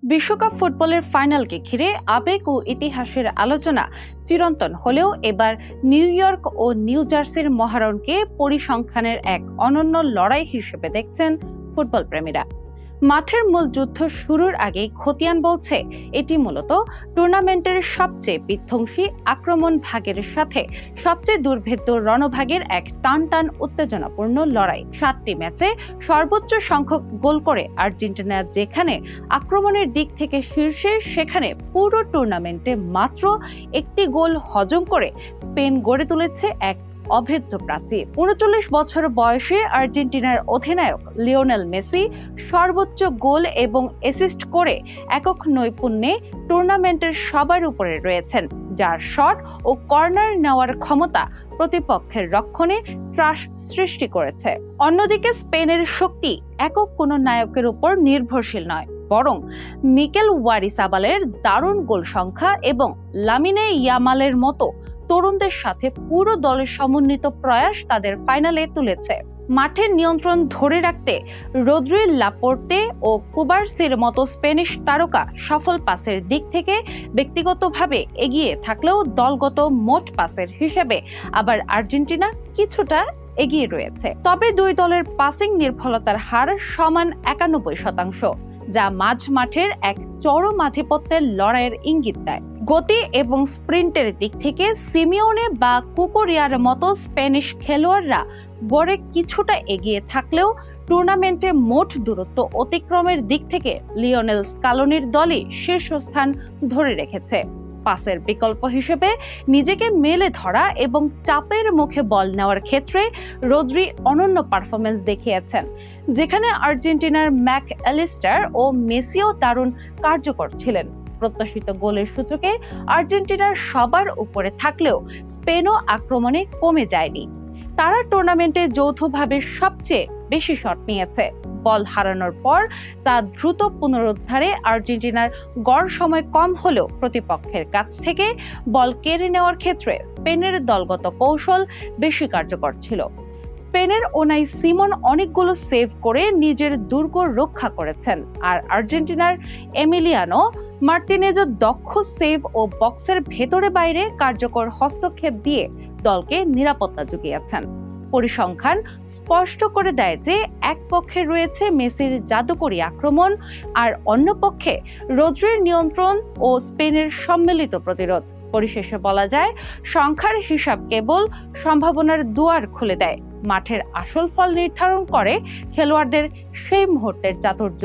বিশ্বকাপ ফুটবলের ফাইনালকে ঘিরে আবেগ ও ইতিহাসের আলোচনা চিরন্তন হলেও এবার নিউ ইয়র্ক ও নিউ জার্সির মহারণকে পরিসংখ্যানের এক অনন্য লড়াই হিসেবে দেখছেন ফুটবল প্রেমীরা। মাঠের মূল যুদ্ধ শুরুর আগেই খতিয়ান বলছে এটি মূলত টুর্নামেন্টের সবচেয়ে বিধ্বংসী আক্রমণ ভাগের সাথে সবচেয়ে দুর্ভেদ্য রণভাগের এক টান উত্তেজনাপূর্ণ লড়াই। 7টি ম্যাচে সর্বোচ্চ সংখ্যক গোল করে আর্জেন্টিনা যেখানে আক্রমণের দিক থেকে শীর্ষে, সেখানে পুরো টুর্নামেন্টে মাত্র একটি গোল হজম করে স্পেন গড়ে তুলেছে এক অভেদ্য প্রাচীর। 39 বছর বয়সে আর্জেন্টিনার অধিনায়ক লিওনেল মেসি সর্বোচ্চ গোল এবং অ্যাসিস্ট করে একক নৈপুণ্যে টুর্নামেন্টের সবার উপরে রয়েছেন, যার শট ও কর্নার নেওয়ার ক্ষমতা প্রতিপক্ষের রক্ষণে ত্রাস সৃষ্টি করেছে। অন্যদিকে স্পেনের শক্তি একক কোনো নায়কের উপর নির্ভরশীল নয়, বরং মিকেল ওয়ারিসাবালের দারুণ গোল সংখ্যা এবং লামিনে ইয়ামালের মতো তরুণদের সাথে পুরো দলের সমন্বিত প্রয়াস তাদের ফাইনালে তুলেছে। মাঠের নিয়ন্ত্রণ ধরে রাখতে রদ্রি, লাপোর্তে ও কুবার্সির মতো স্প্যানিশ তারকা সফল পাসের দিক থেকে ব্যক্তিগতভাবে এগিয়ে থাকলেও দলগত মোট পাসের হিসেবে আবার আর্জেন্টিনা কিছুটা এগিয়ে রয়েছে। তবে দুই দলের পাসিং নির্ভুলতার হার সমান 91%, যা মাঝ মাঠের এক চরম আধিপত্যের লড়াইয়ের ইঙ্গিত দেয়। গতি এবং স্প্রিন্টের দিক থেকে সিমিওনে বা কুকুরিয়ার মতো স্প্যানিশ খেলোয়াড়রা গড়ে কিছুটা এগিয়ে থাকলেও টুর্নামেন্টে মোট দূরত্ব অতিক্রমের দিক থেকে লিওনেল স্কালোনির দলই শীর্ষস্থান ধরে রেখেছে। পাসের বিকল্প হিসেবে নিজেকে মেলে ধরা এবং চাপের মুখে বল নেওয়ার ক্ষেত্রে রদ্রি অনন্য পারফরমেন্স দেখিয়েছেন, যেখানে আর্জেন্টিনার ম্যাক অ্যালিস্টার ও মেসিও দারুণ কার্যকর ছিলেন। প্রত্যাশিত গোলের সূচকে আর্জেন্টিনার সবার উপরে থাকলেও স্পেনও আক্রমণে কমে যায়নি। তারা টুর্নামেন্টে যৌথভাবে সবচেয়ে বেশি শট নিয়েছে। বল হারানোর পর তা দ্রুত পুনরুদ্ধারে আর্জেন্টিনার গড় সময় কম হলেও প্রতিপক্ষের কাছ থেকে বল কেড়ে নেওয়ার ক্ষেত্রে স্পেনের দলগত কৌশল বেশি কার্যকর ছিল। স্পেনের ওনাই সিমন অনেকগুলো সেভ করে নিজের দুর্গ রক্ষা করেছেন, আর আর্জেন্টিনার এমিলিয়ানো মার্তিনেজও দক্ষ সেভ ও বক্সের ভেতরে বাইরে কার্যকর হস্তক্ষেপ দিয়ে দলকে নিরাপত্তা জুগিয়েছেন। পরিসংখ্যান স্পষ্ট করে দেয় যে এক পক্ষে রয়েছে মেসির জাদুকরী আক্রমণ, আর অন্য পক্ষে রদ্রির নিয়ন্ত্রণ ও স্পেনের সম্মিলিত প্রতিরোধ। পরিশেষে বলা যায়, সংখ্যার হিসাব কেবল সম্ভাবনার দুয়ার খুলে দেয়, মাঠের আসল ফল নির্ধারণ করে খেলোয়াড়দের সেই মুহূর্তের চাতুর্য।